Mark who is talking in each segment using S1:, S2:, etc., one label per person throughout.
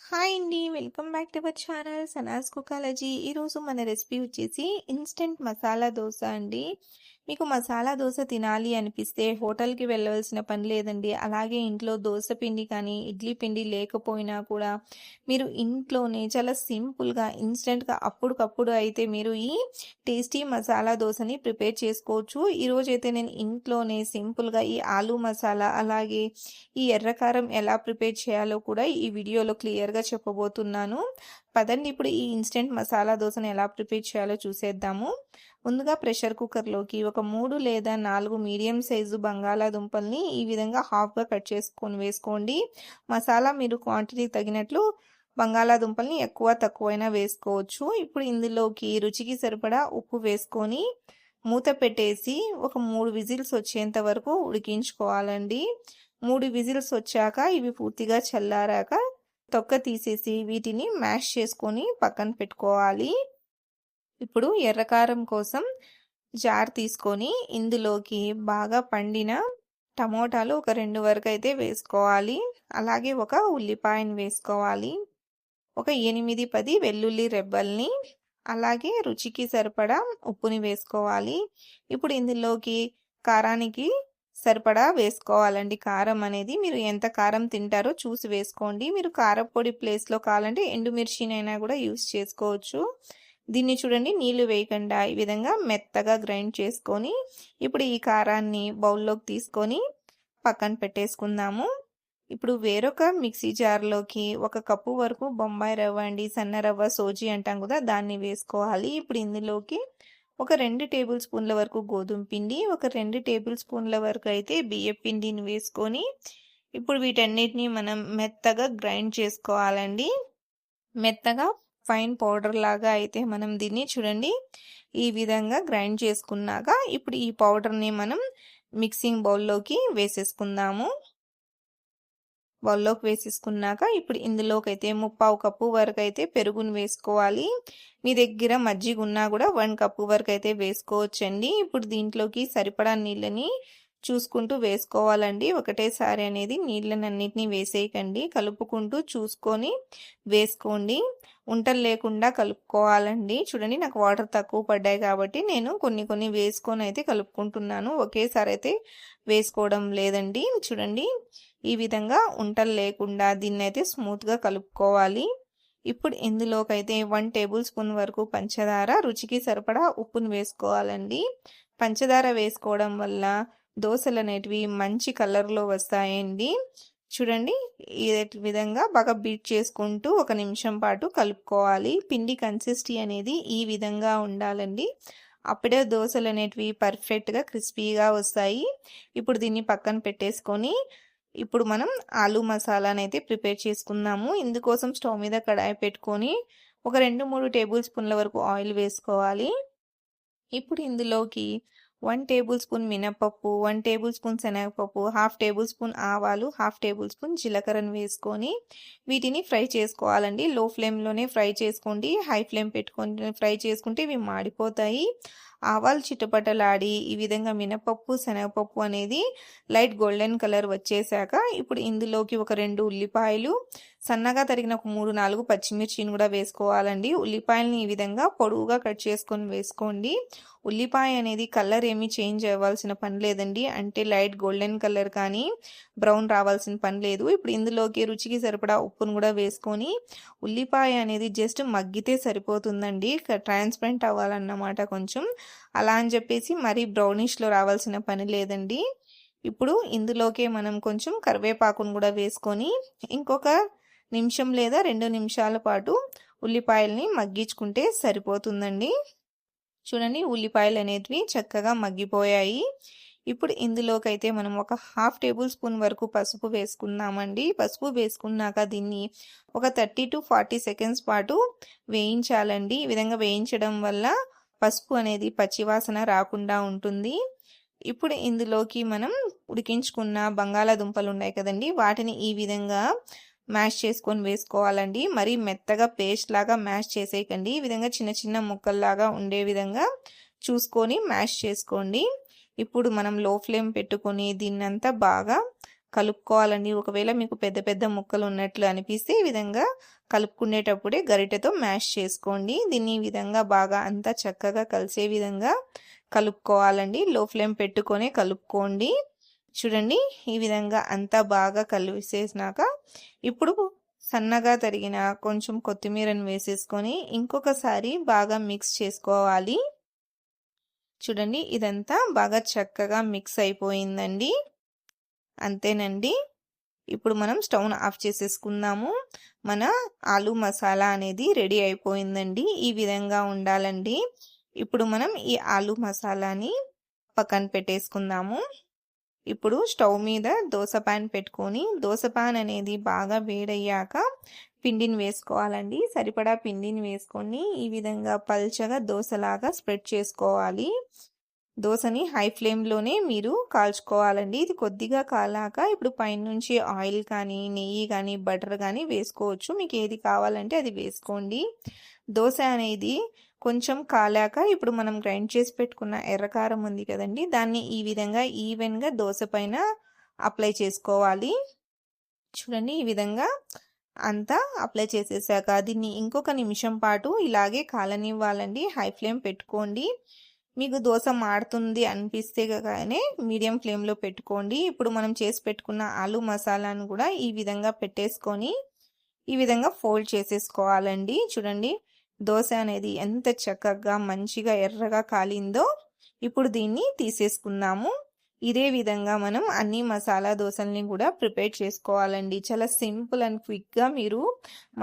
S1: Hi అండి. Welcome back to our channel Sanas కుకాలజీ. ఈరోజు మన రెసిపీ వచ్చేసి ఇన్స్టెంట్ మసాలా దోస అండి. మీకు మసాలా దోస తినాలి అనిపిస్తే హోటల్‌కి వెళ్ళవలసిన పని లేదండి. అలాగే ఇంట్లో దోస పిండి కానీ, ఇడ్లీ పిండి లేకపోయినా కూడా మీరు ఇంట్లోనే చాలా సింపుల్‌గా, ఇన్స్టెంట్‌గా అప్పటికప్పుడు అయితే మీరు ఈ టేస్టీ మసాలా దోసని ప్రిపేర్ చేసుకోవచ్చు. ఈరోజైతే నేను ఇంట్లోనే సింపుల్‌గా ఈ ఆలు మసాలా, అలాగే ఈ ఎర్ర కారం ఎలా ప్రిపేర్ చేయాలో కూడా ఈ వీడియోలో క్లియర్‌గా చెప్పబోతున్నాను. పదండి ఇప్పుడు ఈ ఇన్‌స్టంట్ మసాలా దోసని ఎలా ప్రిపేర్ చేయాలో చూసేద్దాము. ముందుగా ప్రెషర్ కుక్కర్‌లోకి ఒక 3 లేదా 4 మీడియం సైజు బంగాళాదుంపల్ని ఈ విధంగా హాఫ్‌గా కట్ చేసుకొని వేసుకోండి. మసాలా మీరు క్వాంటిటీకి తగినట్లు బంగాళాదుంపల్ని ఎక్కువ తక్కువైనా వేసుకోవచ్చు. ఇప్పుడు ఇందులోకి రుచికి సరిపడా ఉప్పు వేసుకొని మూత పెట్టేసి ఒక 3 విజిల్స్ వచ్చేంత వరకు ఉడికించుకోవాలండి. 3 విజిల్స్ వచ్చాక ఇవి పూర్తిగా చల్లారాక తొక్క తీసేసి వీటిని మ్యాష్ చేసుకొని పక్కన పెట్టుకోవాలి. ఇప్పుడు ఎర్రకారం కోసం జార్ తీసుకొని ఇందులోకి బాగా పండిన టమోటాలు ఒక 2 వరకు అయితే వేసుకోవాలి. అలాగే ఒక ఉల్లిపాయను వేసుకోవాలి. ఒక 8, 10 వెల్లుల్లి రెబ్బల్ని, అలాగే రుచికి సరిపడా ఉప్పుని వేసుకోవాలి. ఇప్పుడు ఇందులోకి కారానికి సరిపడా వేసుకోవాలండి. కారం అనేది మీరు ఎంత కారం తింటారో చూసి వేసుకోండి. మీరు కారపొడి ప్లేస్‌లో కావాలంటే ఎండుమిర్చినైనా కూడా యూజ్ చేసుకోవచ్చు. దీన్ని చూడండి, నీళ్లు వేయకుండా ఈ విధంగా మెత్తగా గ్రైండ్ చేసుకొని ఇప్పుడు ఈ కారాన్ని బౌల్‌లోకి తీసుకొని పక్కన పెట్టేసుకుందాము. ఇప్పుడు వేరొక మిక్సీ జార్‌లోకి 1 కప్పు వరకు బొంబాయి రవ్వ అండి, సన్న రవ్వ, సోజీ అంటాం కదా, దాన్ని వేసుకోవాలి. ఇప్పుడు ఇందులోకి ఒక 2 టేబుల్ స్పూన్ల వరకు గోధుమ పిండి, ఒక 2 టేబుల్ స్పూన్ల వరకు అయితే బియ్యపు పిండిని వేసుకొని ఇప్పుడు వీటన్నిటిని మనం మెత్తగా గ్రైండ్ చేసుకోవాలండి. మెత్తగా ఫైన్ పౌడర్ లాగా అయితే మనం దీన్ని చూడండి ఈ విధంగా గ్రైండ్ చేసుకున్నాక ఇప్పుడు ఈ పౌడర్ని మనం మిక్సింగ్ బౌల్లోకి వేసేసుకుందాము. బౌల్లోకి వేసేసుకున్నాక ఇప్పుడు ఇందులోకి అయితే 3/4 కప్పు వరకు అయితే పెరుగుని వేసుకోవాలి. మీ దగ్గర మజ్జిగ ఉన్నా కూడా 1 కప్పు వరకు అయితే వేసుకోవచ్చండి. ఇప్పుడు దీంట్లోకి సరిపడా నీళ్ళని చూసుకుంటూ వేసుకోవాలండి. ఒకటేసారి అనేది నీళ్ళనన్నిటిని వేసేయకండి, కలుపుకుంటూ చూసుకొని వేసుకోండి. ఉంటలు లేకుండా కలుపుకోవాలండి. చూడండి, నాకు వాటర్ తక్కువ పడ్డాయి కాబట్టి నేను కొన్ని వేసుకొని అయితే కలుపుకుంటున్నాను. ఒకేసారి అయితే వేసుకోవడం లేదండి. చూడండి, ఈ విధంగా ఉంటలు లేకుండా దీన్నైతే స్మూత్‌గా కలుపుకోవాలి. ఇప్పుడు ఇందులోకైతే 1 టేబుల్ స్పూన్ వరకు పంచదార, రుచికి సరిపడా ఉప్పును వేసుకోవాలండి. పంచదార వేసుకోవడం వల్ల దోసలు అనేటివి మంచి కలర్‌లో వస్తాయండి. చూడండి, ఈ విధంగా బాగా బీట్ చేసుకుంటూ 1 నిమిషం పాటు కలుపుకోవాలి. పిండి కన్సిస్టెన్సీ అనేది ఈ విధంగా ఉండాలండి. అప్పుడే దోసలు అనేటివి పర్ఫెక్ట్‌గా క్రిస్పీగా వస్తాయి. ఇప్పుడు దీన్ని పక్కన పెట్టేసుకొని ఇప్పుడు మనం ఆలు మసాలానైతే ప్రిపేర్ చేసుకుందాము. ఇందుకోసం స్టవ్ మీద కడాయి పెట్టుకొని ఒక 2, 3 టేబుల్ స్పూన్ల వరకు ఆయిల్ వేసుకోవాలి. ఇప్పుడు ఇందులోకి 1 టేబుల్ స్పూన్ మినపప్పు, 1 టేబుల్ స్పూన్ శనగపప్పు, హాఫ్ టేబుల్ స్పూన్ ఆవాలు, హాఫ్ టేబుల్ స్పూన్ జీలకర్రను వేసుకొని వీటిని ఫ్రై చేసుకోవాలండి. లో ఫ్లేమ్‌లోనే ఫ్రై చేసుకోండి. హై ఫ్లేమ్ పెట్టుకొని ఫ్రై చేసుకుంటే ఇవి మాడిపోతాయి. ఆవాలు చిటపటలాడి ఈ విధంగా మినపప్పు, శనగపప్పు అనేది లైట్ గోల్డెన్ కలర్ వచ్చేసాక ఇప్పుడు ఇందులోకి ఒక 2 ఉల్లిపాయలు, సన్నగా తరిగిన ఒక 3, 4 పచ్చిమిర్చిని కూడా వేసుకోవాలండి. ఉల్లిపాయలని ఈ విధంగా పొడవుగా కట్ చేసుకొని వేసుకోండి. ఉల్లిపాయ అనేది కలర్ ఏమీ చేంజ్ అవ్వాల్సిన పని లేదండి. అంటే లైట్ గోల్డెన్ కలర్ కానీ బ్రౌన్ రావాల్సిన పని లేదు. ఇప్పుడు ఇందులోకి రుచికి సరిపడా ఉప్పును కూడా వేసుకొని ఉల్లిపాయ అనేది జస్ట్ మగ్గితే సరిపోతుందండి. ట్రాన్స్పరెంట్ అవ్వాలన్నమాట కొంచెం. అలా అని చెప్పేసి మరీ బ్రౌనిష్లో రావాల్సిన పని లేదండి. ఇప్పుడు ఇందులోకే మనం కొంచెం కరివేపాకును కూడా వేసుకొని ఇంకొక నిమిషం లేదా 2 నిమిషాల పాటు ఉల్లిపాయల్ని మగ్గించుకుంటే సరిపోతుందండి. చూడండి, ఉల్లిపాయలు అనేటివి చక్కగా మగ్గిపోయాయి. ఇప్పుడు ఇందులోకైతే మనం ఒక హాఫ్ టేబుల్ స్పూన్ వరకు పసుపు వేసుకుందామండి. పసుపు వేసుకున్నాక దీన్ని ఒక 30-40 సెకండ్స్ పాటు వేయించాలండి. ఈ విధంగా వేయించడం వల్ల పసుపు అనేది పచ్చివాసన రాకుండా ఉంటుంది. ఇప్పుడు ఇందులోకి మనం ఉడికించుకున్న బంగాళాదుంపలు ఉన్నాయి కదండి, వాటిని ఈ విధంగా మ్యాష్ చేసుకొని వేసుకోవాలండి. మరి మెత్తగా పేస్ట్ లాగా మ్యాష్ చేసేయకండి. ఈ విధంగా చిన్న చిన్న ముక్కల్లాగా ఉండే విధంగా చూసుకొని మ్యాష్ చేసుకోండి. ఇప్పుడు మనం లో ఫ్లేమ్ పెట్టుకొని దీన్నంతా బాగా కలుపుకోవాలండి. ఒకవేళ మీకు పెద్ద పెద్ద ముక్కలు ఉన్నట్లు అనిపిస్తే ఈ విధంగా కలుపుకునేటప్పుడే గరిటెతో మ్యాష్ చేసుకోండి. దీన్ని ఈ విధంగా బాగా అంతా చక్కగా కలిసే విధంగా కలుపుకోవాలండి. లో ఫ్లేమ్ పెట్టుకొని కలుపుకోండి. చూడండి ఈ విధంగా అంతా బాగా కలిసేసినాక ఇప్పుడు సన్నగా తరిగిన కొంచెం కొత్తిమీరను వేసేసుకొని ఇంకొకసారి బాగా మిక్స్ చేసుకోవాలి. చూడండి ఇదంతా బాగా చక్కగా మిక్స్ అయిపోయిందండి. అంతేనండి. ఇప్పుడు మనం స్టవ్ను ఆఫ్ చేసేసుకుందాము. మన ఆలు మసాలా అనేది రెడీ అయిపోయిందండి. ఈ విధంగా ఉండాలండి. ఇప్పుడు మనం ఈ ఆలు మసాలాని పక్కన పెట్టేసుకుందాము. ఇప్పుడు స్టవ్ మీద దోస పాన్ పెట్టుకొని దోస పాన్ అనేది బాగా వేడయ్యాక పిండిని వేసుకోవాలండి. సరిపడా పిండిని వేసుకొని ఈ విధంగా పల్చగా దోసలాగా స్ప్రెడ్ చేసుకోవాలి. దోసని హై ఫ్లేమ్లోనే మీరు కాల్చుకోవాలండి. ఇది కొద్దిగా కాలాక ఇప్పుడు పైనుంచి ఆయిల్ కానీ నెయ్యి కానీ బటర్ కానీ వేసుకోవచ్చు. మీకు ఏది కావాలంటే అది వేసుకోండి. దోస అనేది కొంచెం కాలాక ఇప్పుడు మనం గ్రైండ్ చేసి పెట్టుకున్న ఎర్రకారం ఉంది కదండి, దాన్ని ఈ విధంగా ఈవెన్గా దోస పైన అప్లై చేసుకోవాలి. చూడండి ఈ విధంగా అంతా అప్లై చేసేసాక దీన్ని ఇంకొక నిమిషం పాటు ఇలాగే కాలనివ్వాలండి. హై ఫ్లేమ్ పెట్టుకోండి. మీకు దోస మాడుతుంది అనిపిస్తే కానీ మీడియం ఫ్లేమ్లో పెట్టుకోండి. ఇప్పుడు మనం చేసి పెట్టుకున్న ఆలు మసాలాను కూడా ఈ విధంగా పెట్టేసుకొని ఈ విధంగా ఫోల్డ్ చేసేసుకోవాలండి. చూడండి దోస అనేది ఎంత చక్కగా మంచిగా ఎర్రగా కాలిందో. ఇప్పుడు దీన్ని తీసేసుకుందాము. ఇదే విధంగా మనం అన్ని మసాలా దోసల్ని కూడా ప్రిపేర్ చేసుకోవాలండి. చాలా సింపుల్ అండ్ క్విక్గా మీరు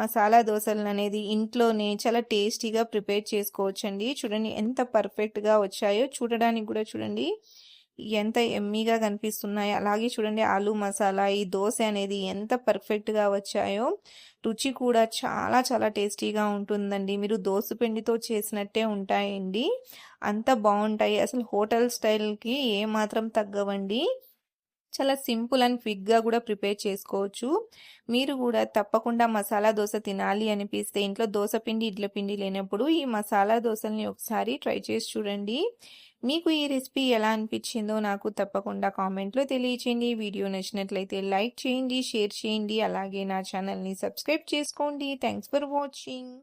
S1: మసాలా దోసలు అనేది ఇంట్లోనే చాలా టేస్టీగా ప్రిపేర్ చేసుకోవచ్చండి. చూడండి ఎంత పర్ఫెక్ట్గా వచ్చాయో. చూడడానికి కూడా చూడండి ఎంత ఎమ్మీగా కనిపిస్తున్నాయో. అలాగే చూడండి ఆలు మసాలా ఈ దోశ అనేది ఎంత పర్ఫెక్ట్గా వచ్చాయో. రుచి కూడా చాలా చాలా టేస్టీగా ఉంటుందండి. మీరు దోశ పిండితో చేసినట్టే ఉంటాయండి. అంత బాగుంటాయి. అసలు హోటల్ స్టైల్కి ఏమాత్రం తగ్గవండి. చాలా సింపుల్ అండ్ క్విక్గా కూడా ప్రిపేర్ చేసుకోవచ్చు. మీరు కూడా తప్పకుండా మసాలా దోశ తినాలి అనిపిస్తే ఇంట్లో దోశ పిండి ఇడ్ల పిండి లేనప్పుడు ఈ మసాలా దోశల్ని ఒకసారి ట్రై చేసి చూడండి. మీకు ఈ రెసిపీ ఎలా అనిపించిందో నాకు తప్పకుండా కామెంట్లో తెలియచేయండి. వీడియో నచ్చినట్లయితే లైక్ చేయండి, షేర్ చేయండి. అలాగే నా ఛానల్ని సబ్స్క్రైబ్ చేసుకోండి. Thanks for watching.